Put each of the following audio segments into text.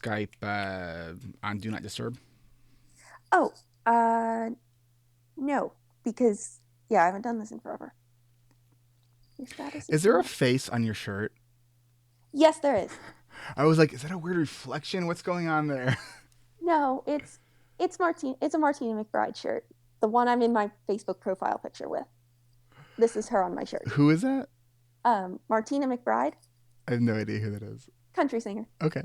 Skype on Do Not Disturb? Oh, no, because I haven't done this in forever. Your status is Is there a not. face on your shirt? Yes, there is. I was like, is that a weird reflection? What's going on there? No, it's Martine. It's a Martina McBride shirt. The one I'm in my Facebook profile picture with. This is her on my shirt. Who is that? Martina McBride, I have no idea who that is. country singer, Okay.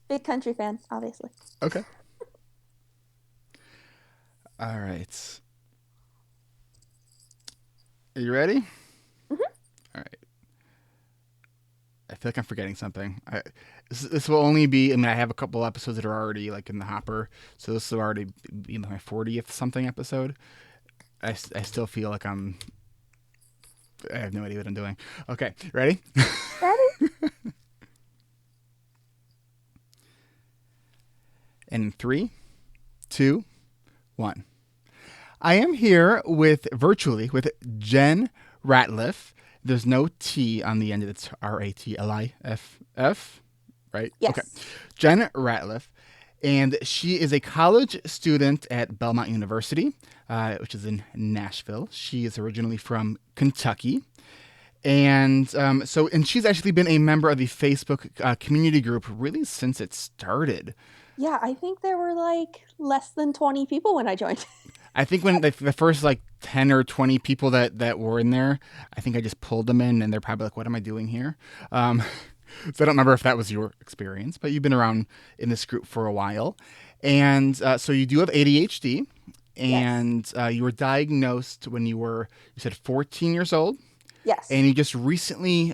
big country fan, obviously. Okay. All right. Are you ready? Hmm. All right. I feel like I'm forgetting something. This will only be. I mean, I have a couple episodes that are already like in the hopper, so this will already be my 40th something episode. I still feel like I have no idea what I'm doing. Okay, ready? Ready? In 3, 2, 1. I am here virtually with Jenn Ratliff. There's no T on the end. It's Ratliff, right? Okay. Yes. Jenn Ratliff. And she is a college student at Belmont University, which is in Nashville. She is originally from Kentucky. And and she's actually been a member of the Facebook community group really since it started. Yeah, I think there were like less than 20 people when I joined. I think when the first like 10 or 20 people that were in there, I think I just pulled them in and they're probably like, what am I doing here? So I don't remember if that was your experience, but you've been around in this group for a while. And so you do have ADHD, Yes. and you were diagnosed when you said 14 years old. Yes. And you just recently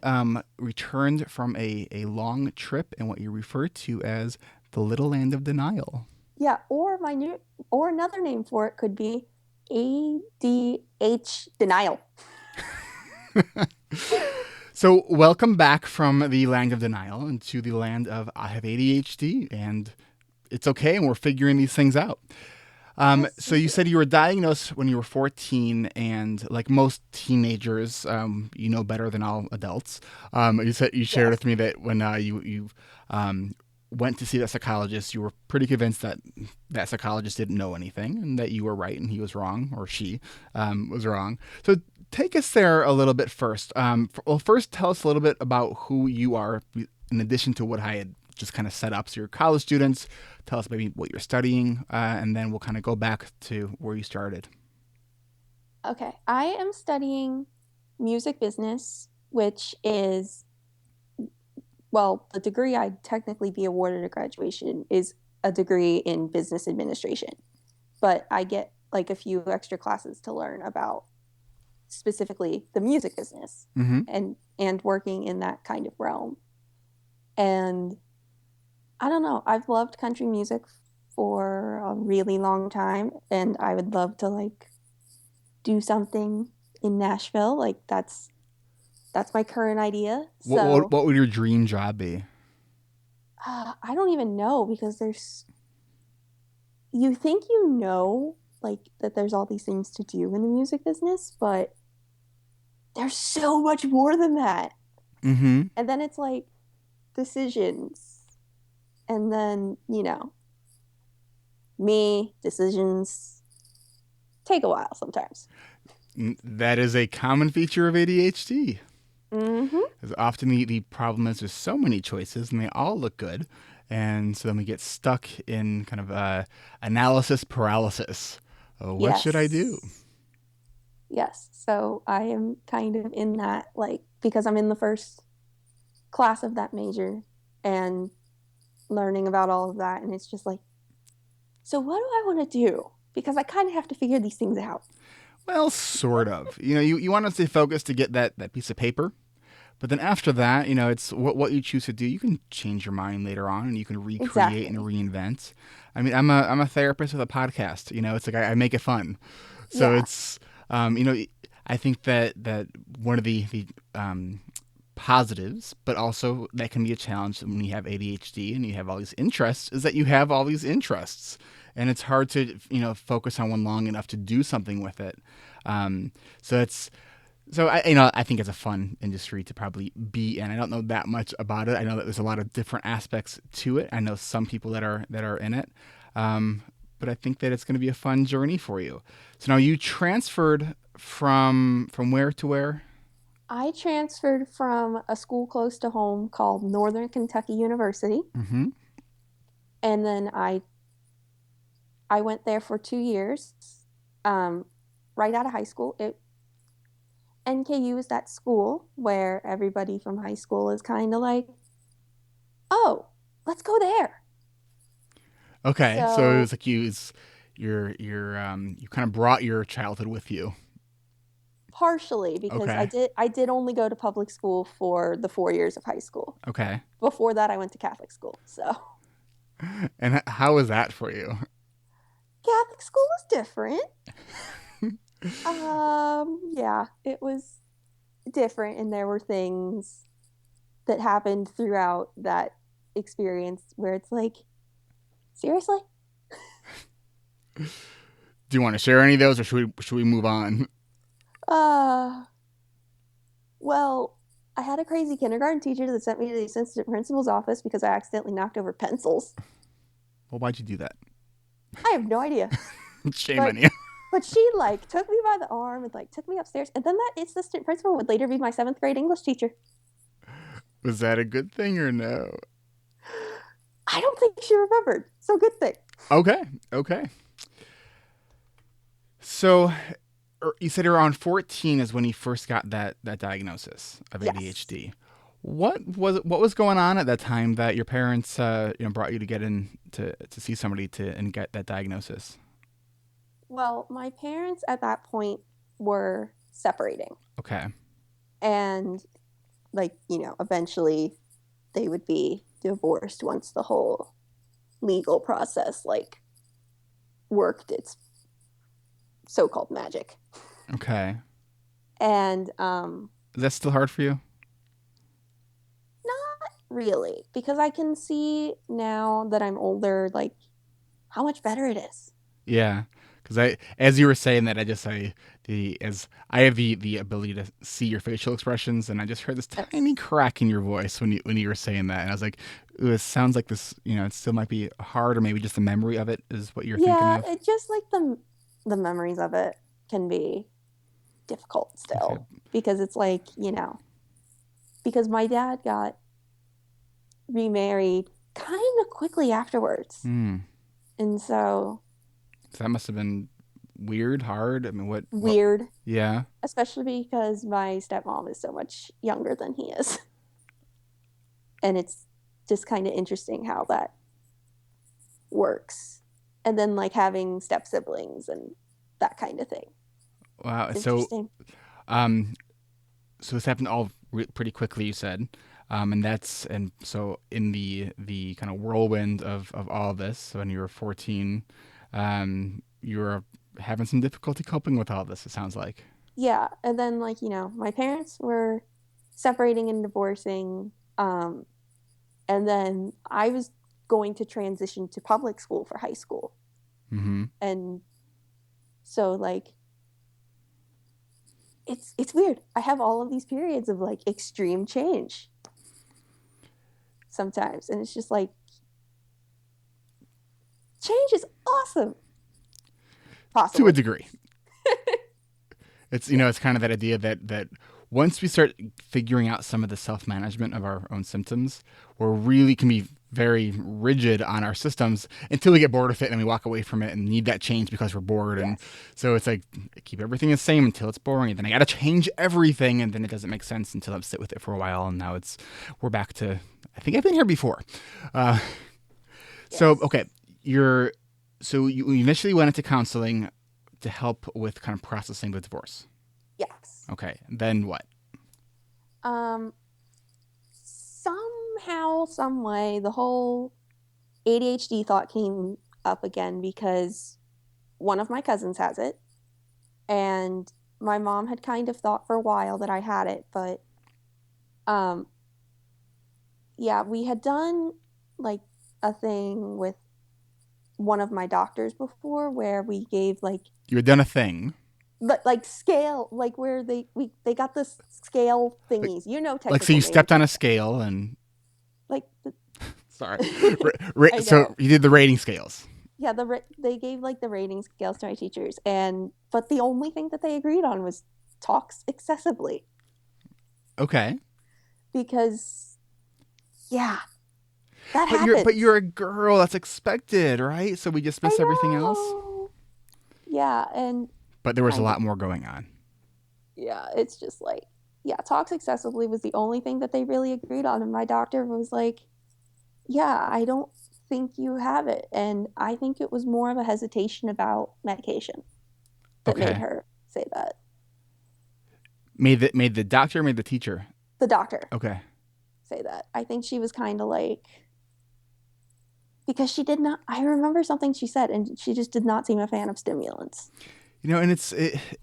returned from a long trip in what you refer to as the Little Land of Denial. Yeah, or another name for it could be ADH denial. So welcome back from the land of denial into the land of I have ADHD and it's okay and we're figuring these things out. Yes, So you indeed. said you were diagnosed when you were 14, and like most teenagers, you know better than all adults. You shared Yes. with me that when you went to see that psychologist, you were pretty convinced that that psychologist didn't know anything, and that you were right and he was wrong, or she was wrong. So take us there a little bit first. Well, first tell us a little bit about who you are, in addition to what I had just kind of set up. So you're college students. Tell us maybe what you're studying, and then we'll kind of go back to where you started. Okay. I am studying music business, which is, well, the degree I'd technically be awarded at graduation is a degree in business administration. But I get like a few extra classes to learn about specifically the music business Mm-hmm. and working in that kind of realm. And I don't know, I've loved country music for a really long time and I would love to like do something in Nashville. Like that's my current idea. So What would your dream job be? I don't even know because you think like that there's all these things to do in the music business, but there's so much more than that. Mm-hmm. And then it's like decisions. And then, decisions take a while sometimes. That is a common feature of ADHD. Hmm. Because often the problem is there's so many choices and they all look good. And so then we get stuck in kind of analysis paralysis. What should I do? Yes. Yes. So I am kind of in that, like, because I'm in the first class of that major and learning about all of that. And it's just like, so what do I want to do? Because I kind of have to figure these things out. Well, sort of. You want to stay focused to get that piece of paper. But then after that, it's what you choose to do. You can change your mind later on, and you can recreate and Exactly. reinvent. I mean, I'm a therapist with a podcast. It's like I make it fun. So Yeah. it's I think that one of the positives, but also that can be a challenge when you have ADHD and you have all these interests, is that you have all these interests, and it's hard to focus on one long enough to do something with it. So it's So I think it's a fun industry to probably be in. I don't know that much about it. I know that there's a lot of different aspects to it. I know some people that are in it, um, but I think that it's going to be a fun journey for you. So now you transferred from where to where? I transferred from a school close to home called Northern Kentucky University, Mm-hmm. and then I went there for 2 years, um, right out of high school. NKU is that school where everybody from high school is kind of like, oh, let's go there. Okay, so it So was like you kind of brought your childhood with you. partially because I Okay, did I did only go to public school for the 4 years of high school. okay, Before that, I went to Catholic school. So and how was that for you? Catholic school was different. Yeah, it was different, and there were things that happened throughout that experience where it's like, seriously? Do you want to share any of those, or should we move on? Uh, well, I had a crazy kindergarten teacher that sent me to the assistant principal's office because I accidentally knocked over pencils. Well, why'd you do that? I have no idea. Shame But on you. but she like took me by the arm and like took me upstairs. And then that assistant principal would later be my seventh grade English teacher. Was that a good thing or no? I don't think she remembered. So good thing. Okay, okay. So you said around 14 is when you first got that diagnosis of Yes. ADHD. What was going on at that time that your parents brought you to get in to see somebody to and get that diagnosis? Well, my parents at that point were separating. Okay. And like, eventually they would be divorced once the whole legal process like worked its so-called magic. Okay. And Is that still hard for you? not really, because I can see now that I'm older like how much better it is. Yeah, because as you were saying that, as I have the ability to see your facial expressions, and I just heard this tiny Yes. crack in your voice when you were saying that, and I was like, ooh, it sounds like this, it still might be hard, or maybe just the memory of it is what you're thinking Yeah, of. it just like the memories of it can be difficult Okay. still because it's like, because my dad got remarried kind of quickly afterwards. Hmm. And so So that must have been weird, hard. I mean, what? weird, Yeah. especially because my stepmom is so much younger than he is. And it's just kind of interesting how that works. And then like having step siblings and that kind of thing. Wow. It's So, interesting. um, so this happened all pretty quickly. You said, and so in the kind of whirlwind of all this, when you were 14, you were having some difficulty coping with all this. It sounds like. Yeah. And then like, my parents were separating and divorcing. Um, and then I was going to transition to public school for high school. Mm-hmm. And so like it's weird. I have all of these periods of like extreme change sometimes. And it's just like change is awesome. To a Possibly. degree, it's Yeah. it's kind of that idea that once we start figuring out some of the self management of our own symptoms, we really can be very rigid on our systems until we get bored with it and we walk away from it and need that change because we're bored. And Yes. so it's like keep everything the same until it's boring. And then I got to change everything. And then it doesn't make sense until I sit with it for a while. And now we're back to, I think I've been here before. Uh, so, Yes. okay. So you initially went into counseling to help with kind of processing the divorce. Yes. Okay. Then what? Um, Somehow, some way, the whole ADHD thought came up again because one of my cousins has it, and my mom had kind of thought for a while that I had it, but um, yeah, we had done like a thing with one of my doctors before where we gave like You had done a thing. like scale, like where they got the scale Like, thingies, like so technical you names stepped on for a stuff. scale and Like sorry, I so know. you did the rating scales. Yeah, they gave like the rating scales to my teachers, and but the only thing that they agreed on was talks excessively Okay. because yeah, that But you're happens. a girl. That's expected, right? So we I dismiss everything else. know. Yeah, and But there was a kind of lot more going on. yeah, it's just like yeah, talks excessively was the only thing that they really agreed on, and my doctor was like, "Yeah, I don't think you have it," and I think it was more of a hesitation about medication that made Okay. her say that. Made the doctor, made the teacher. The doctor Okay. say that. I think she was kind of like because she did not. I remember something she said, and she just did not seem a fan of stimulants. And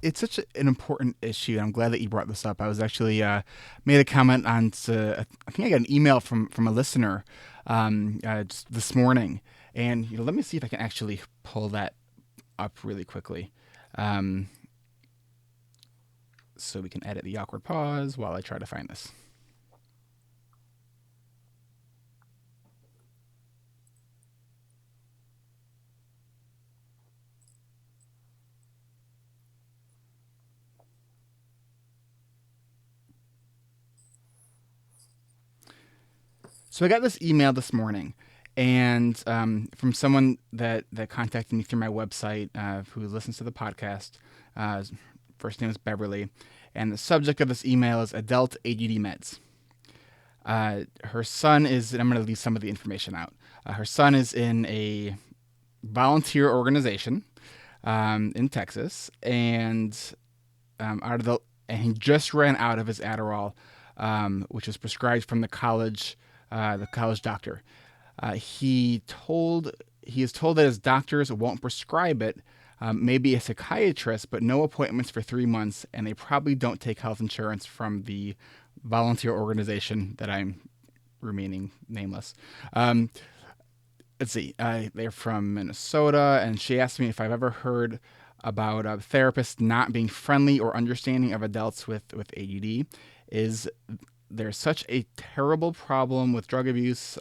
it's such an important issue. I'm glad that you brought this up. I was actually made a comment on. I think I got an email from a listener just this morning, and let me see if I can actually pull that up really quickly, um, so we can edit the awkward pause while I try to find this. So I got this email this morning, and from someone that contacted me through my website, who listens to the podcast. First name is Beverly, and the subject of this email is adult ADD meds. Her son is, and I'm going to leave some of the information out. Her son is in a volunteer organization in Texas, and out of the and he just ran out of his Adderall, which was prescribed from the college doctor. He is told that his doctors won't prescribe it. Maybe a psychiatrist, but no appointments for 3 months, and they probably don't take health insurance from the volunteer organization that I'm remaining nameless. Um, let's see. They're from Minnesota, and she asked me if I've ever heard about therapists not being friendly or understanding of adults with ADD. Is there's such a terrible problem with drug abuse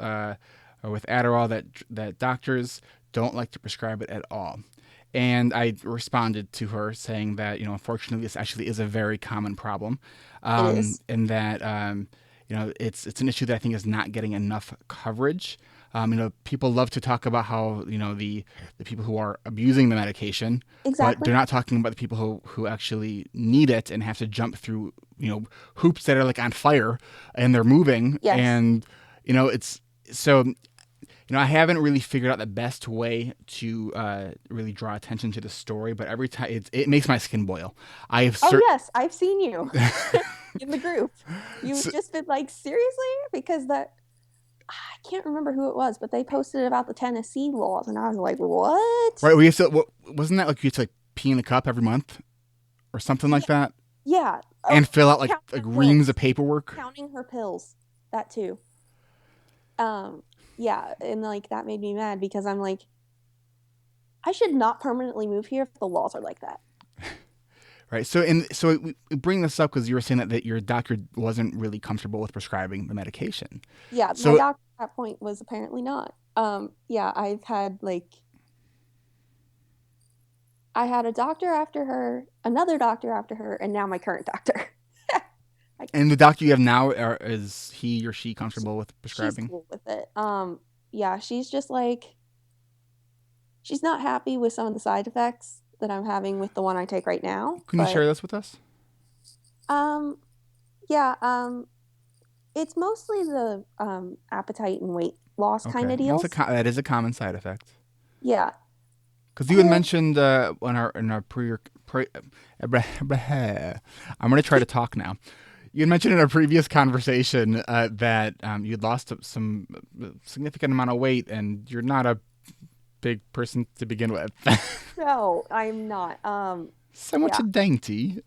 or with Adderall that doctors don't like to prescribe it at all. And I responded to her saying that unfortunately this actually is a very common problem, It is. and that it's an issue that I think is not getting enough coverage. People love to talk about how the people who are abusing the medication, but Exactly. they're not talking about the people who actually need it and have to jump through hoops that are like on fire and they're moving, Yes. and it's so I haven't really figured out the best way to really draw attention to the story, but every time it makes my skin boil. I have Oh cert- yes, I've seen you in the group. You've so, just been like, seriously? Because that I can't remember who it was, but they posted about the Tennessee laws, and I was like, what? right. We have to. Wasn't that like you have to like pee in a cup every month or something like Yeah, that, yeah. Oh, and fill out like counting her reams of pills. paperwork? Counting her pills. That too. Um, yeah, and like that made me mad because I'm like, I should not permanently move here if the laws are like that. Right. So we bring this up because you were saying that your doctor wasn't really comfortable with prescribing the medication. Yeah, my So doctor at that point was apparently not. Yeah, I've had like I had a doctor after her, another doctor after her, and now my current doctor. Like and the doctor you have now, is he or she comfortable with she's prescribing? cool with it. Yeah, she's just like she's not happy with some of the side effects that I'm having with the one I take right now, Can you but share this with us? um yeah, it's mostly the appetite and weight loss kind Okay, of that's deals. that is a common side effect. Yeah. Because you had And mentioned in our I'm going to try to talk now. You had mentioned in our previous conversation that you'd lost some significant amount of weight, and you're not a big person to begin with. no, I'm not. Somewhat Yeah. dainty.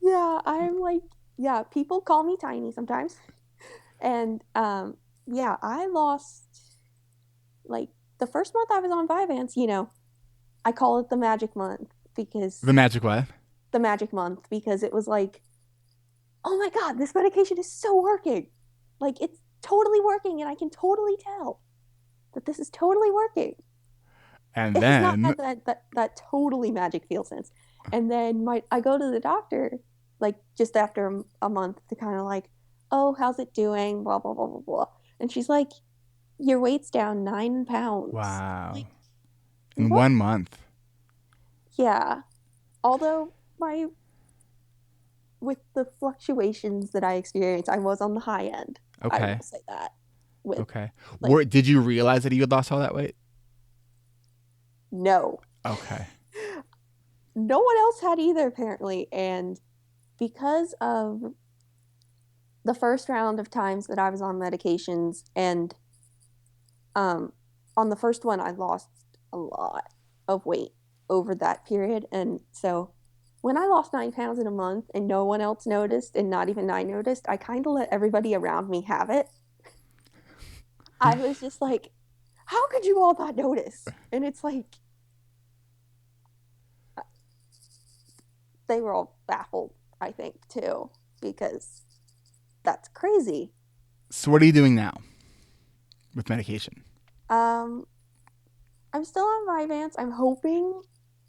Yeah, I'm like yeah, people call me tiny sometimes. And yeah, I lost like the first month I was on Vyvanse, I call it the magic month because The magic what? the magic month because it was like, oh my God, this medication is so working. Like it's totally working, and I can totally tell that this is totally working. And It has not then, had that totally magic feel since. And then I go to the doctor like just after a month to kind of like, oh, how's it doing? Blah blah blah blah blah. And she's like, your weight's down 9 pounds. wow, Like, in what? 1 month. Yeah. Although my with the fluctuations that I experienced, I was on the high end. I will Okay. say that. With Okay. like, Did you realize that you had lost all that weight? no. Okay. No one else had either, apparently. And because of the first round of times that I was on medications, and um, on the first one, I lost a lot of weight over that period. And so when I lost 9 pounds in a month and no one else noticed, and not even I noticed, I kind of let everybody around me have it. I was just like, how could you all not notice? And it's like, they were all baffled, I think, too, because that's crazy. So what are you doing now with medication? Um, I'm still on Vyvanse. I'm hoping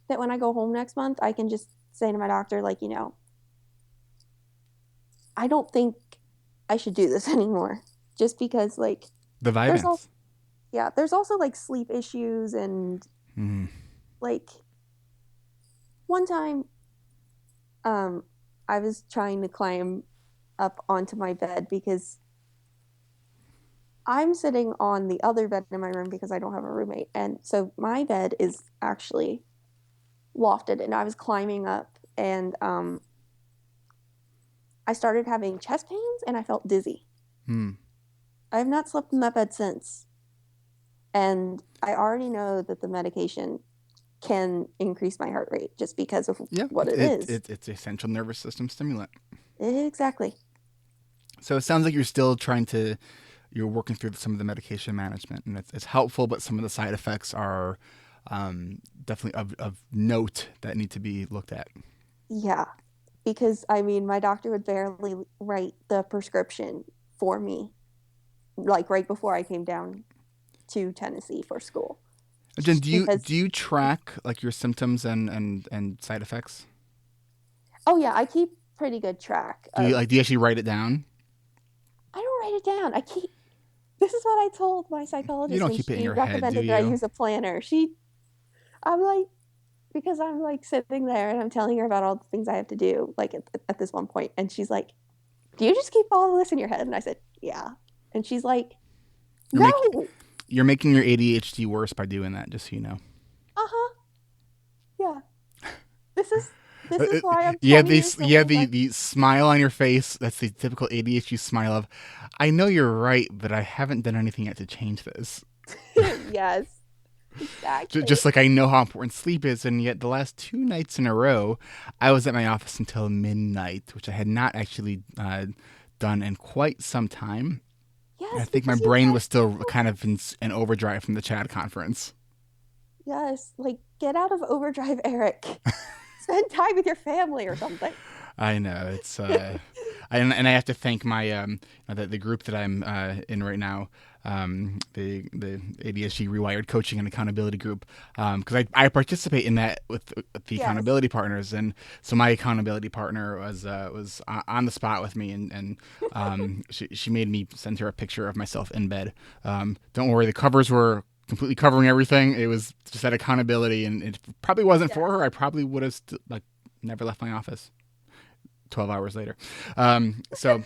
that when I go home next month, I can just say to my doctor, like, I don't think I should do this anymore. Just because, like, The there's Vyvanse. also, yeah, there's also like sleep issues. And Mm. like one time, um, I was trying to climb up onto my bed because I'm sitting on the other bed in my room because I don't have a roommate. And so my bed is actually lofted, and I was climbing up, and I started having chest pains and I felt dizzy. Mm. I have not slept in that bed since. And I already know that the medication can increase my heart rate just because of Yeah, what it is. it's a central nervous system stimulant. Exactly. So it sounds like you're working through some of the medication management, and it's helpful, but some of the side effects are definitely of note that need to be looked at. Yeah. Because I mean, my doctor would barely write the prescription for me, like right before I came down to Tennessee for school. Jen, do Because, you track like your symptoms and side effects? oh, yeah, I keep pretty good track of, Do you actually write it down? I don't write it down. This is what I told my You psychologist don't when keep it in she your head, do recommended that I you? use a planner. I'm like, because I'm like sitting there and I'm telling her about all the things I have to do, like at this one point, and she's like, "Do you just keep all of this in your head?" And I said, "Yeah." And she's like, You're making "No." you're making your ADHD worse by doing that, just so you know. Uh-huh. Yeah. This is this is why I'm You have 20 years old. the smile on your face. That's the typical ADHD smile of, I know you're right, but I haven't done anything yet to change this. Yes, exactly. Just like I know how important sleep is, and yet the last 2 nights in a row, I was at my office until midnight, which I had not actually done in quite some time. I Yes, think my because you brain guys was still kind of in overdrive from the Chad conference. yes, like get out of overdrive, Eric. Spend time with your family or something. I know it's and I have to thank my the group that I'm in right now, the ADHD rewired coaching and accountability group, because I participate in that with the Yes. accountability partners, and so my accountability partner was on the spot with me, and she made me send her a picture of myself in bed. Don't worry, the covers were completely covering everything. It was just that accountability, and it probably wasn't for Yes. her. I probably would have like never left my office 12 hours later. So,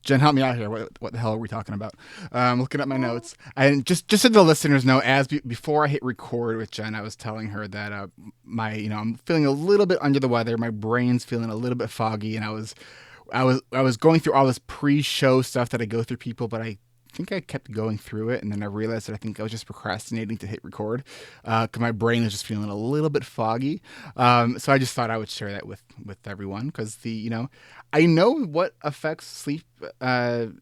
Jen, help me out here. What the hell are we talking about? Looking at my Uh, notes. And just so the listeners know, before I hit record with Jen, I was telling her that I'm feeling a little bit under the weather. My brain's feeling a little bit foggy, and I was going through all this pre-show stuff that I go through people, but I think I kept going through it, and then I realized that I think I was just procrastinating to hit record because my brain is just feeling a little bit foggy. So I just thought I would share that with everyone because I know what affects sleep, the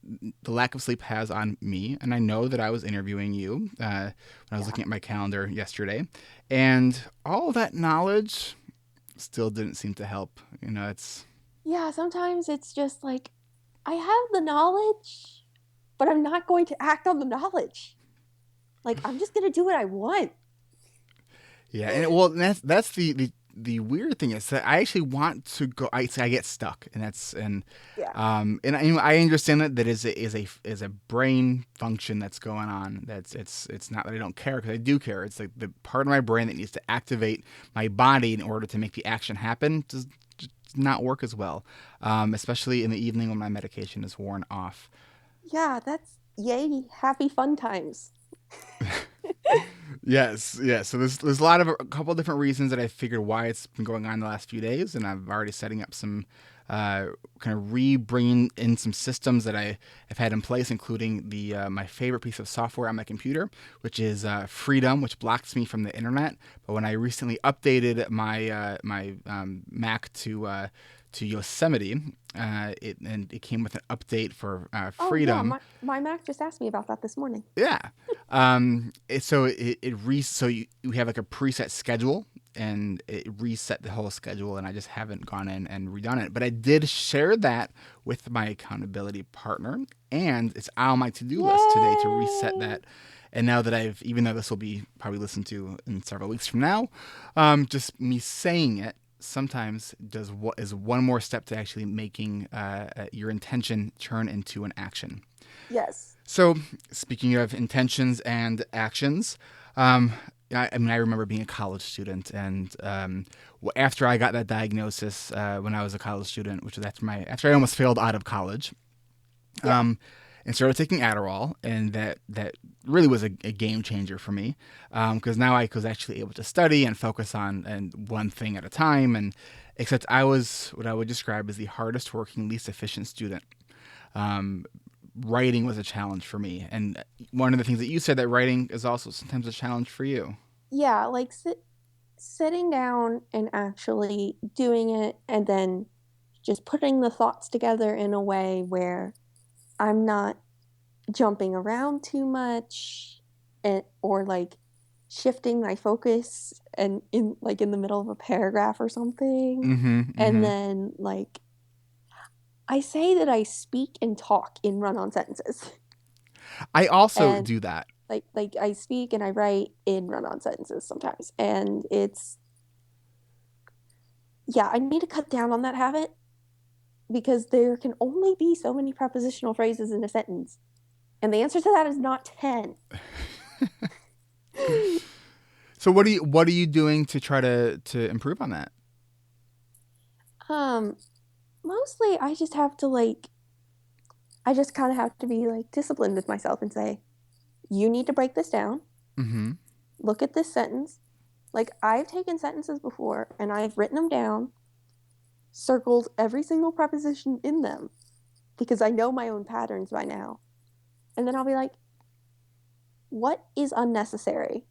lack of sleep has on me, and I know that I was interviewing you when I was yeah. looking at my calendar yesterday, and all that knowledge still didn't seem to help. It's Yeah, sometimes it's just like I have the knowledge, but I'm not going to act on the knowledge. Like I'm just gonna do what I want. yeah, and well, that's the weird thing is that I actually want to go. I get stuck, and Yeah. I understand that is a brain function that's going on. It's not that I don't care, because I do care. It's like the part of my brain that needs to activate my body in order to make the action happen does not work as well, especially in the evening when my medication is worn off. Yeah, that's yay, happy fun times. Yes, yes. So there's a couple of different reasons that I figured why it's been going on the last few days, and I'm already setting up some kind of bringing in some systems that I have had in place, including the my favorite piece of software on my computer, which is Freedom, which blocks me from the internet. But when I recently updated my Mac to Yosemite, it came with an update for Oh yeah, Freedom. my Mac just asked me about that this morning. Yeah. So you have like a preset schedule, and it reset the whole schedule, and I just haven't gone in and redone it. But I did share that with my accountability partner, and it's on my to-do list today to reset Yay! that. And now that even though this will be probably listened to in several weeks from now, just me saying it sometimes does what is one more step to actually making your intention turn into an action. Yes. So, speaking of intentions and actions, um, I remember being a college student, and after I got that diagnosis when I was a college student, which was after I almost failed out of college, Yeah. and started taking Adderall, and that really was a game changer for me, because now I was actually able to study and focus on one thing at a time, and except I was what I would describe as the hardest working, least efficient student. Um, Writing was a challenge for me. And one of the things that you said, that writing is also sometimes a challenge for you. Yeah, like sitting down and actually doing it and then just putting the thoughts together in a way where I'm not jumping around too much or like shifting my focus and in the middle of a paragraph or something. Mm-hmm. And Mm-hmm. then like I say that I speak and talk in run-on sentences. I also And do that. like I speak and I write in run-on sentences sometimes. And it's yeah, I need to cut down on that habit because there can only be so many prepositional phrases in a sentence. And the answer to that is not 10. So what are you doing to try to improve on that? Um, Mostly I just have to I just kind of have to be like disciplined with myself and say, you need to break this down. Mm-hmm. Look at this sentence. Like I've taken sentences before and I've written them down, circled every single preposition in them because I know my own patterns by now. And then I'll be like, what is unnecessary?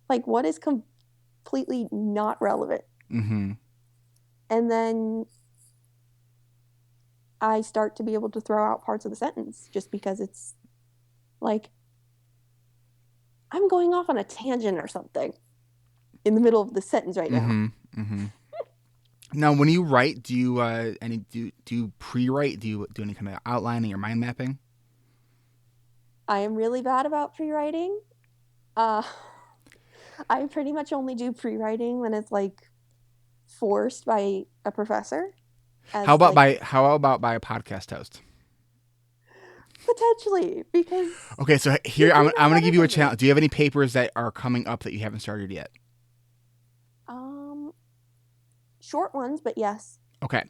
Like what is completely not relevant? Mm-hmm. And then I start to be able to throw out parts of the sentence just because it's like I'm going off on a tangent or something in the middle of the sentence right now. Mm-hmm. Mm-hmm. Now, when you write, do you do you pre-write? Do you do any kind of outlining or mind mapping? I am really bad about pre-writing. Uh, I pretty much only do pre-writing when it's like forced by a professor as like How about by a podcast host? potentially because Okay, so you here do I'm know going to better give you a than me. challenge. Do you have any papers that are coming up that you haven't started yet? Um, Short ones, but yes. Okay,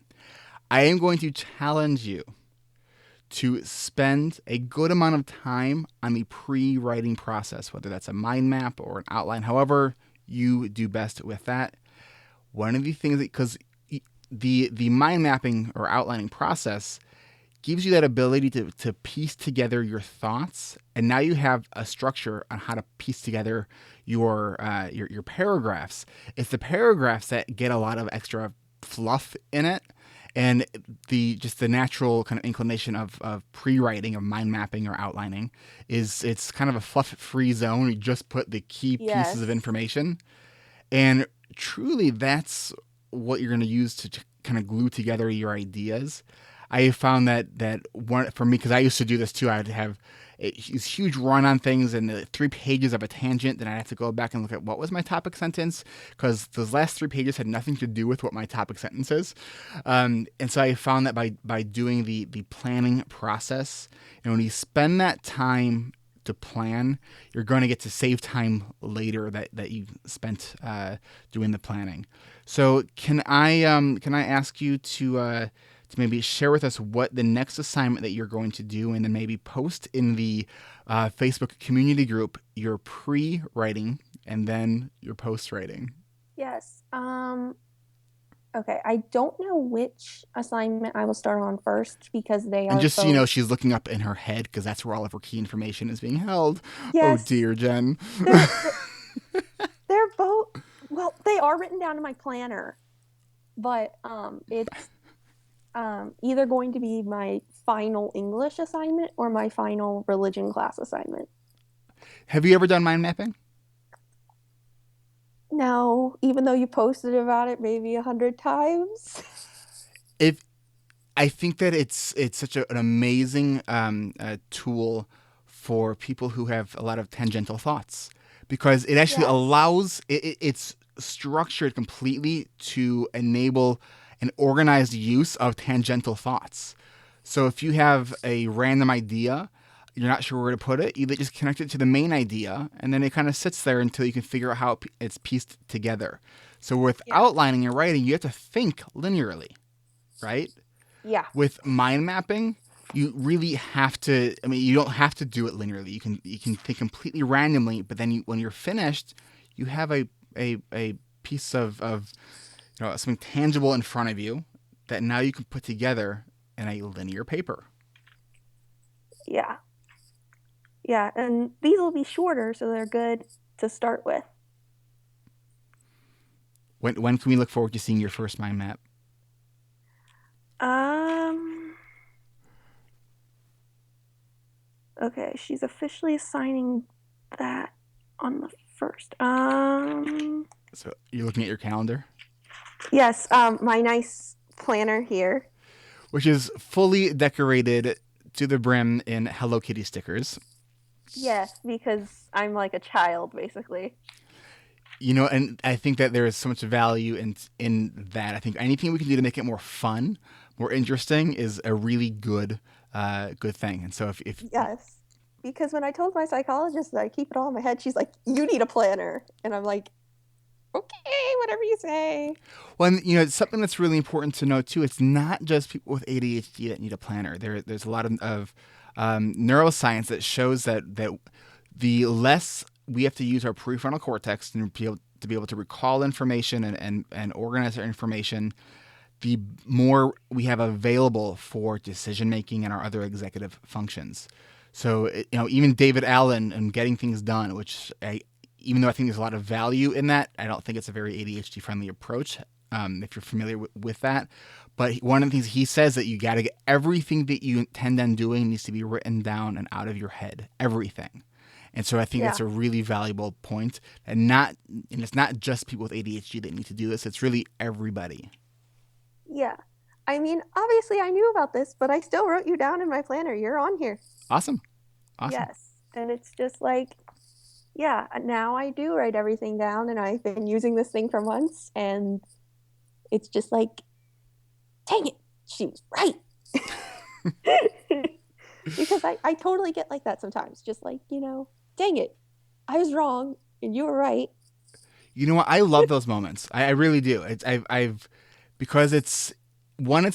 I am going to challenge you to spend a good amount of time on the pre-writing process, whether that's a mind map or an outline, however you do best with that. One of the things that, because the mind mapping or outlining process gives you that ability to piece together your thoughts, and now you have a structure on how to piece together your paragraphs. It's the paragraphs that get a lot of extra fluff in it, and the natural kind of inclination of pre-writing, of mind mapping or outlining, is it's kind of a fluff-free zone. You just put the key pieces of Yes. information, and truly that's what you're going to use to kind of glue together your ideas, I found that one for me, because I used to do this too. I would have this huge run on things and 3 pages of a tangent. Then I have to go back and look at what was my topic sentence, because those last 3 pages had nothing to do with what my topic sentence is. And so I found that by doing the planning process, when you spend that time to plan, you're going to get to save time later that you spent doing the planning. So can I ask you to maybe share with us what the next assignment that you're going to do, and then maybe post in the Facebook community group your pre-writing and then your post-writing? Yes. Okay. I don't know which assignment I will start on first because they And are just so you both. know, she's looking up in her head because that's where all of her key information is being held. Oh Yes, dear, Jen. they're they're both. Well, they are written down in my planner, but it's either going to be my final English assignment or my final religion class assignment. Have you ever done mind mapping? No, even though you posted about it maybe 100 times. If I think that it's such an amazing tool for people who have a lot of tangential thoughts, because it actually Yes. allows it's structured completely to enable an organized use of tangential thoughts. So if you have a random idea, you're not sure where to put it, you just connect it to the main idea, and then it kind of sits there until you can figure out how it's pieced together. So with Yeah. outlining and writing, you have to think linearly, right? Yeah. With mind mapping, you really have to. I mean, you don't have to do it linearly. You can think completely randomly, but then when you're finished, you have a piece of something tangible in front of you that now you can put together in a linear paper. Yeah. Yeah. And these will be shorter, so they're good to start with. When can we look forward to seeing your first mind map? Um, okay, she's officially signing that on the first. So you're looking at your calendar, Yes, my nice planner here. which is fully decorated to the brim in Hello Kitty stickers. Yes, because I'm like a child, basically. And I think that there is so much value in that. I think anything we can do to make it more fun, more interesting, is a really good thing. And so if Yes. Because when I told my psychologist that I keep it all in my head, she's like, "You need a planner." And I'm like, "Okay, whatever you say." well, and, it's something that's really important to know too. It's not just people with ADHD that need a planner. There's a lot of neuroscience that shows that the less we have to use our prefrontal cortex to be able to recall information and organize our information, the more we have available for decision making and our other executive functions. So, even David Allen and getting things done, even though I think there's a lot of value in that, I don't think it's a very ADHD friendly approach. If you're familiar with that, but one of the things he says that you got to get everything that you intend on doing needs to be written down and out of your head, everything. And so I think Yeah. that's a really valuable point, and it's not just people with ADHD that need to do this. It's really everybody. Yeah. I mean, obviously I knew about this, but I still wrote you down in my planner. You're on here. Awesome. Awesome. Yes. And it's just like, yeah, now I do write everything down and I've been using this thing for months and it's just like, dang it, she was right. Because I totally get like that sometimes. Just like, dang it, I was wrong and you were right. You know what? I love those moments. I really do. I've because it's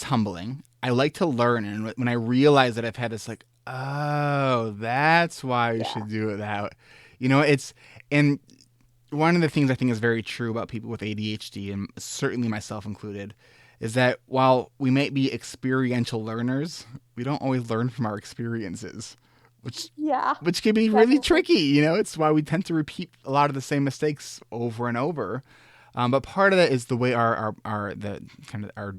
humbling. I like to learn, and when I realize that I've had this, like, oh, that's why you Yeah. should do it that. It's and one of the things I think is very true about people with ADHD, and certainly myself included, is that while we might be experiential learners, we don't always learn from our experiences, which Yeah, which can be really definitely. tricky. It's why we tend to repeat a lot of the same mistakes over and over. But part of that is the way our the kind of our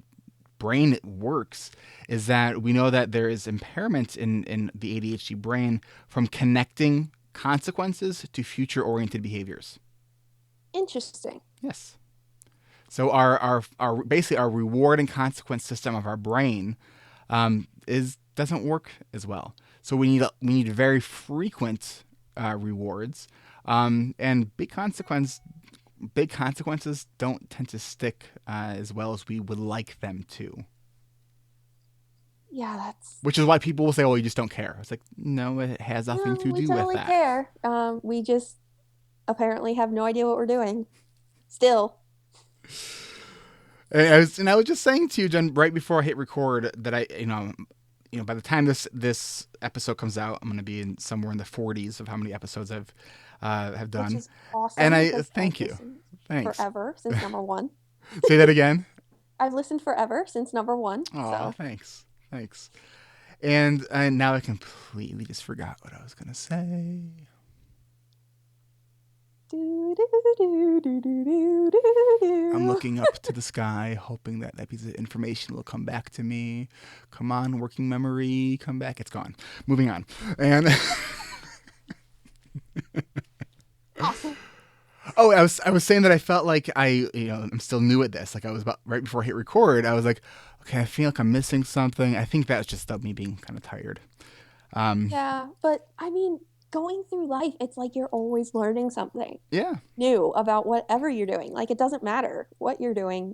brain works, is that we know that there is impairment in the ADHD brain from connecting consequences to future oriented behaviors. Interesting. Yes. So our basically our reward and consequence system of our brain is doesn't work as well. So we need very frequent rewards, and big consequences don't tend to stick as well as we would like them to. Yeah, that's Which is why people will say, "Oh, you just don't care." It's like, no, it has nothing no, to we do with totally that. care. We just apparently have no idea what we're doing. Still. And I was just saying to you, Jen, right before I hit record, that by the time this episode comes out, I'm going to be in somewhere in the 40s of how many episodes I've have Which done. is And awesome I because I've thank you, listened thanks. forever since number one. Say that again. I've listened forever since number one. Aw, So. thanks, thanks. And now I completely just forgot what I was going to say. Do, do, do, do, do, do, I'm do. looking up to the sky, hoping that piece of information will come back to me. Come on, working memory, come back. It's gone. Moving on. And Awesome. oh, I was saying that I felt like I'm still new at this. Like I was about right before I hit record. I was like, okay, I feel like I'm missing something. I think that's just me being kind of tired. Yeah, but I mean, going through life, it's like you're always learning something Yeah, new about whatever you're doing. Like it doesn't matter what you're doing.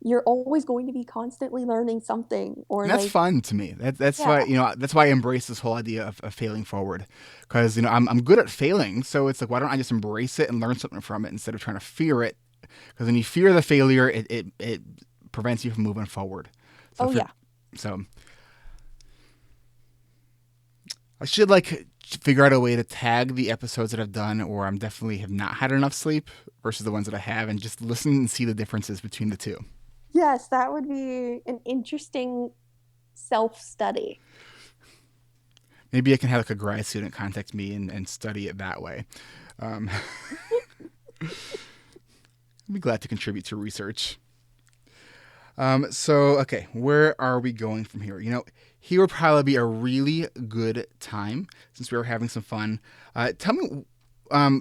You're always going to be constantly learning something or and that's like fun to me. That's yeah. why that's why I embrace this whole idea of failing forward, because I'm good at failing. So it's like, why don't I just embrace it and learn something from it instead of trying to fear it? Because when you fear the failure, it prevents you from moving forward. So Oh for yeah. so I should like figure out a way to tag the episodes that I've done, or I'm definitely have not had enough sleep versus the ones that I have, and just listen and see the differences between the two. Yes, that would be an interesting self-study. Maybe I can have like a grad student contact me and study it that way. Um, I'd be glad to contribute to research. So okay, where are we going from here? Here would probably be a really good time since we were having some fun. Tell me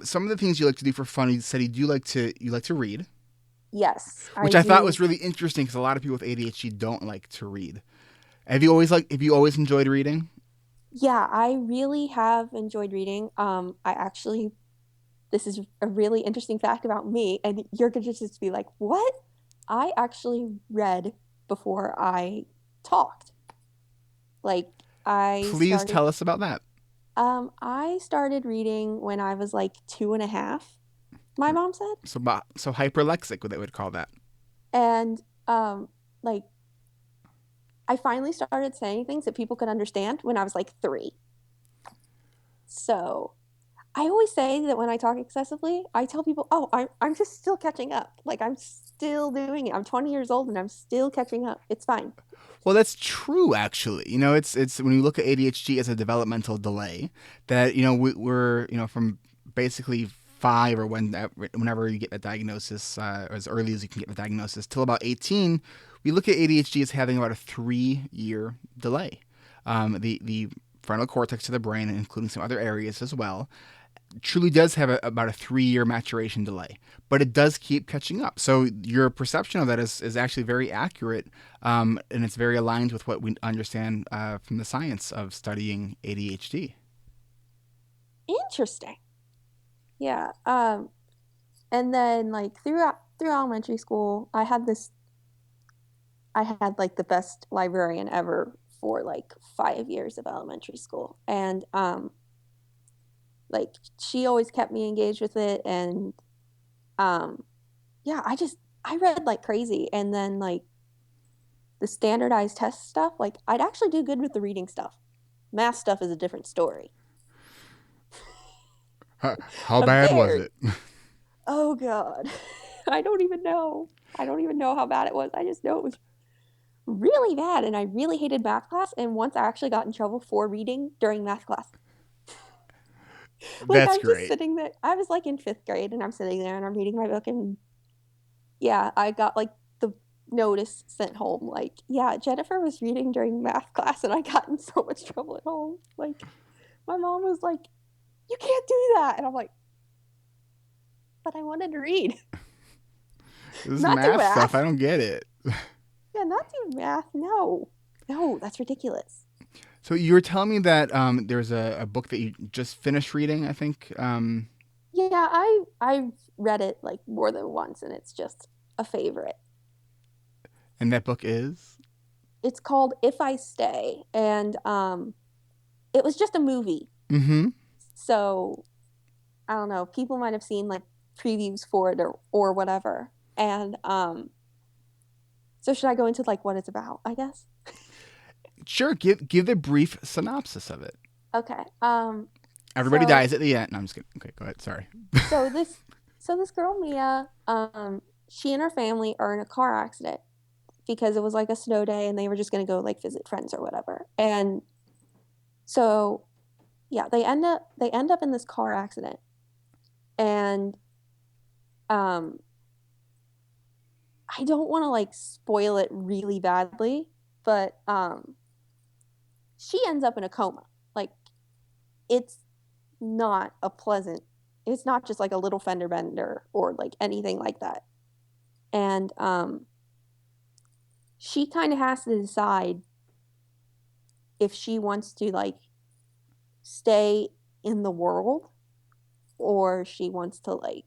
some of the things you like to do for fun. You said you like to read, Yes, I which I thought do. was really interesting because a lot of people with ADHD don't like to read. Have you always enjoyed reading? Yeah, I really have enjoyed reading. I actually, this is a really interesting fact about me, and you're gonna just be like, "What?" I actually read before I talked. Like I Please started, tell us about that. I started reading when I was like 2.5, my mom said, So hyperlexic, what they would call that. and like I finally started saying things that people could understand when I was like 3. So I always say that when I talk excessively, I tell people, "Oh, I'm just still catching up. Like I'm still doing it. I'm 20 years old and I'm still catching up. It's fine." Well, that's true. Actually, it's when you look at ADHD as a developmental delay, that we're from basically 5 or whenever you get the diagnosis, or as early as you can get the diagnosis, till about 18, we look at ADHD as having about a 3-year delay. The frontal cortex of the brain, including some other areas as well, truly does have about a 3-year maturation delay, but it does keep catching up. So your perception of that is actually very accurate, and it's very aligned with what we understand from the science of studying ADHD. Interesting. Yeah. And then like through elementary school, I had like the best librarian ever for like 5 years of elementary school. And like she always kept me engaged with it and um yeah, I read like crazy and then like the standardized test stuff, like I'd actually do good with the reading stuff. Math stuff is a different story. How A bad was very, it? oh God. I don't even know. I don't even know how bad it was. I just know it was really bad and I really hated math class. And once I actually got in trouble for reading during math class. Like That's I'm just great. sitting there. I was like in 5th grade and I'm sitting there and I'm reading my book and yeah, I got like the notice sent home like, yeah, Jennifer was reading during math class and I got in so much trouble at home. Like my mom was like, "You can't do that." And I'm like, "But I wanted to read." This Not do math stuff, I math. don't get it. Yeah, not do math. No. No, that's ridiculous. So you were telling me that there's a book that you just finished reading, I think. Yeah, I've read it like more than once and it's just a favorite. And that book is? It's called If I Stay, and it was just a movie. Mm-hmm. So I don't know, people might have seen like previews for it or whatever. And so should I go into like what it's about, I guess? Sure, give the brief synopsis of it. Okay. Everybody So dies at the end. No, I'm just kidding. Okay, go ahead. Sorry. so this so this girl Mia, she and her family are in a car accident because it was like a snow day and they were just gonna go like visit friends or whatever. And so yeah, they end up in this car accident. And um I don't want to like spoil it really badly, but she ends up in a coma. Like it's not a pleasant. It's not just like a little fender bender or like anything like that. And she kind of has to decide if she wants to like stay in the world or she wants to like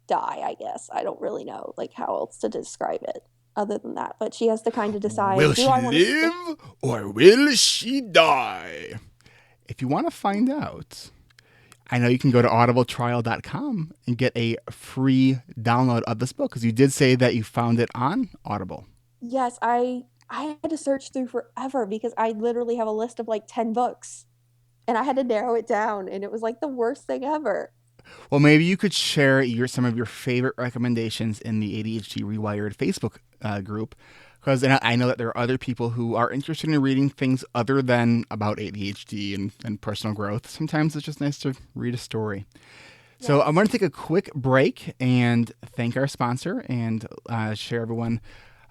die, I guess. I don't really know like how else to describe it other than that. But she has to kind of Will decide, do she I want to stick? live or will she die? If you want to find out, I know you can go to audibletrial.com and get a free download of this book because you did say that you found it on Audible. Yes, I had to search through forever because I literally have a list of like 10 books and I had to narrow it down and it was like the worst thing ever. Well, maybe you could share some of your favorite recommendations in the ADHD reWired Facebook group, because I know that there are other people who are interested in reading things other than about ADHD and personal growth. Sometimes it's just nice to read a story. So I'm Yes. going to take a quick break and thank our sponsor and share everyone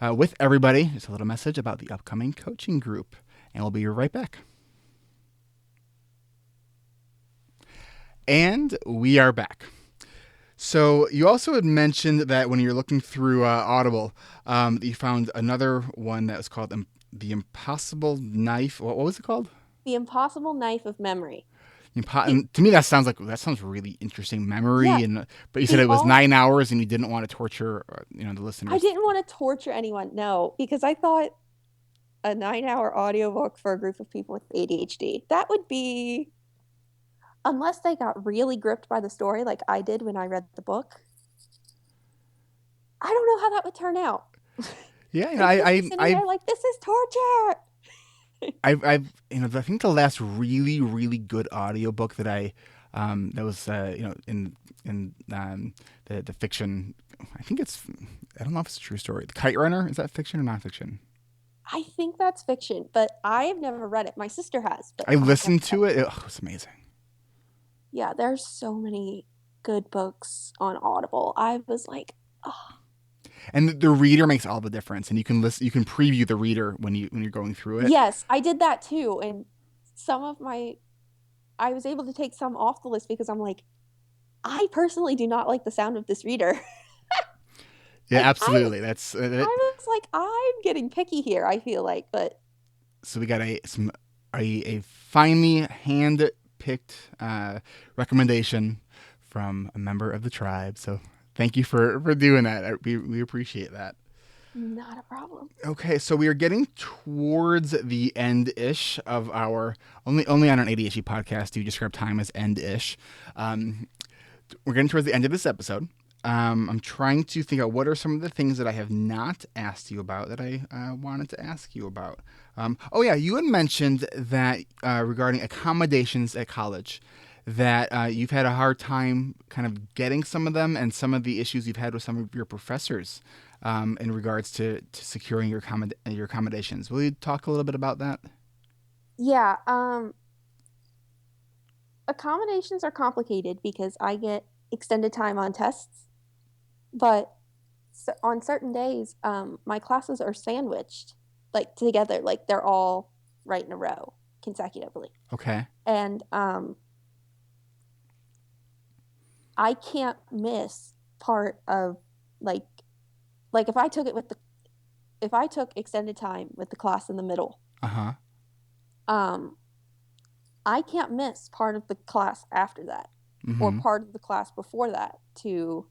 with everybody just a little message about the upcoming coaching group, and we'll be right back. And we are back. So you also had mentioned that when you're looking through Audible, you found another one that was called The Impossible Knife. What was it called? The Impossible Knife of Memory. The And to me, that sounds really interesting. Yeah, Memory, and but you said the it was all 9 hours, and you didn't want to torture, the I listeners. didn't want to torture anyone, no, because I thought a 9-hour audiobook for a group of people with ADHD, that would be unless they got really gripped by the story like I did when I read the book. I don't know how that would turn out. Yeah, They'd just be sitting there like, this is torture. I think the last really really good audiobook that I that was in the fiction. I think it's I don't know if it's a true story. The Kite Runner, is that fiction or nonfiction? I think that's fiction, but I've never read it. My sister has, but I I've never listened read to it. it. It was amazing. Yeah, there's so many good books on Audible. I was like, oh, And the reader makes all the difference. And you can listen. You can preview the reader when you're going through it. yes, I did that too. And some of my, I was able to take some off the list because I'm like, I personally do not like the sound of this reader. Yeah, Like absolutely. That's it. I was like, I'm getting picky here, I feel like, but So we got a finely hand picked recommendation from a member of the tribe. So thank you for doing that. We appreciate that. not a problem. Okay, so we are getting towards the end ish of our only on an ADHD podcast do you describe time as end ish. Um, we're getting towards the end of this episode. I'm trying to think out what are some of the things that I have not asked you about that I wanted to ask you about. Oh yeah, you had mentioned that regarding accommodations at college, that you've had a hard time kind of getting some of them, and some of the issues you've had with some of your professors in regards to securing your accommodations. Will you talk a little bit about that? Yeah, accommodations are complicated because I get extended time on tests, but on certain days, my classes are sandwiched like together, like they're all right in a row consecutively. Okay. And I can't miss part of like if I took extended time with the class in the middle, Uh-huh. um, I can't miss part of the class after that or Mm-hmm. part of the class before that to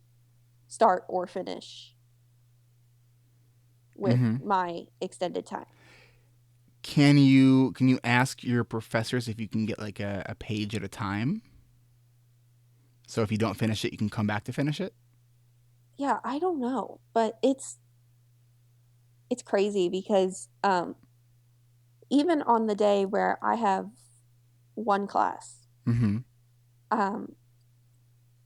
start or finish with Mm-hmm. my extended time. Can you ask your professors if you can get like a page at a time? So if you don't finish it, you can come back to finish it? Yeah, I don't know, but it's crazy because even on the day where I have one class, Mm-hmm. um,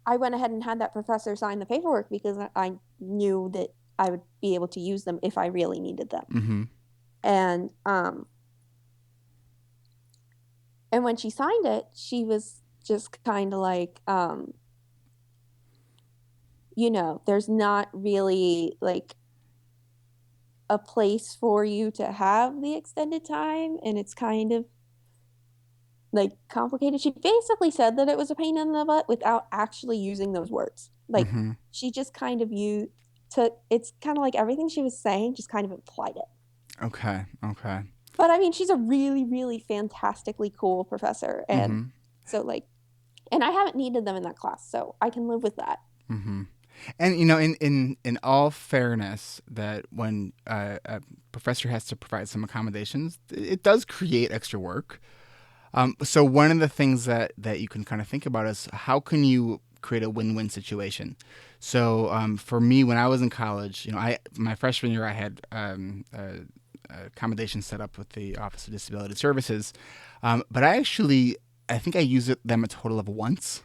I went ahead and had that professor sign the paperwork because I knew that I would be able to use them if I really needed them. Mm-hmm. And when she signed it, she was just kind of like, there's not really like a place for you to have the extended time, and it's kind of like complicated. She basically said that it was a pain in the butt without actually using those words. Like Mm-hmm. she just kind of took it's kind of like everything she was saying just kind of implied it. Okay. Okay. But I mean, she's a really, really fantastically cool professor. And Mm-hmm. so like, and I haven't needed them in that class, so I can live with that. Mm-hmm. And in all fairness, that when a professor has to provide some accommodations, it does create extra work. So one of the things that you can kind of think about is how can you create a win-win situation. So for me, when I was in college, I my freshman year I had accommodations set up with the Office of Disability Services, but I think I used them a total of once.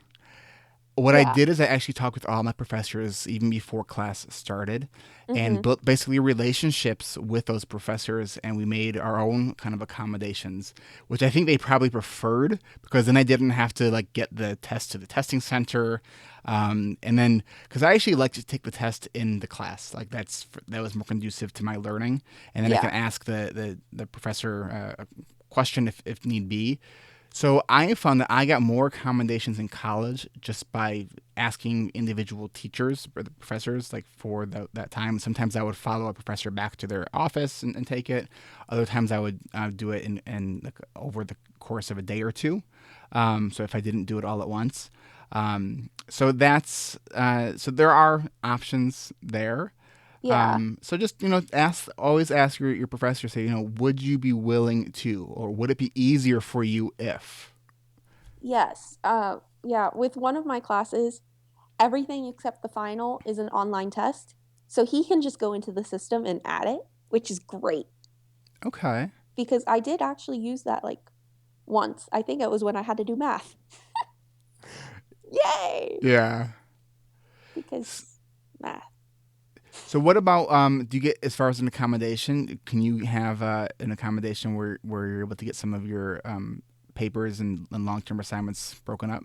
What I Yeah. did is I actually talked with all my professors even before class started and Mm-hmm. built basically relationships with those professors, and we made our own kind of accommodations, which I think they probably preferred because then I didn't have to like get the test to the testing center. And then because I actually like to take the test in the class, like that was more conducive to my learning, and then I can Yeah. ask the professor a question if need be. So I found that I got more accommodations in college just by asking individual teachers or the professors like for that time. Sometimes I would follow a professor back to their office and take it. Other times I would do it in like over the course of a day or two. So if I didn't do it all at once. So there are options there. Yeah. So just always ask your professor. Say would you be willing to, or would it be easier for you if? Yes. Yeah. With one of my classes, everything except the final is an online test. So he can just go into the system and add it, which is great Okay. because I did actually use that like once. I think it was when I had to do math. Yay! Yeah. Because math. So what about do you get, as far as an accommodation? Can you have an accommodation where you're able to get some of your papers and long term assignments broken up?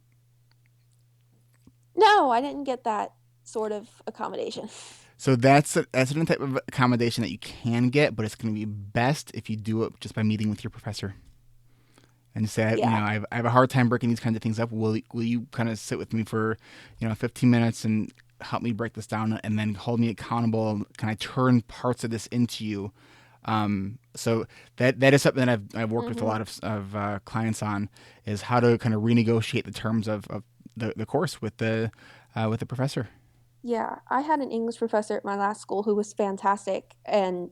No, I didn't get that sort of accommodation. So that's a type of accommodation that you can get, but it's going to be best if you do it just by meeting with your professor and say, Yeah. I have a hard time breaking these kinds of things up. Will you kind of sit with me for 15 minutes and help me break this down, and then hold me accountable? Can I turn parts of this into you? So that is something that I've worked with a Hmm. lot of clients on, is how to kind of renegotiate the terms of the course with the professor. Yeah. I had an English professor at my last school who was fantastic. And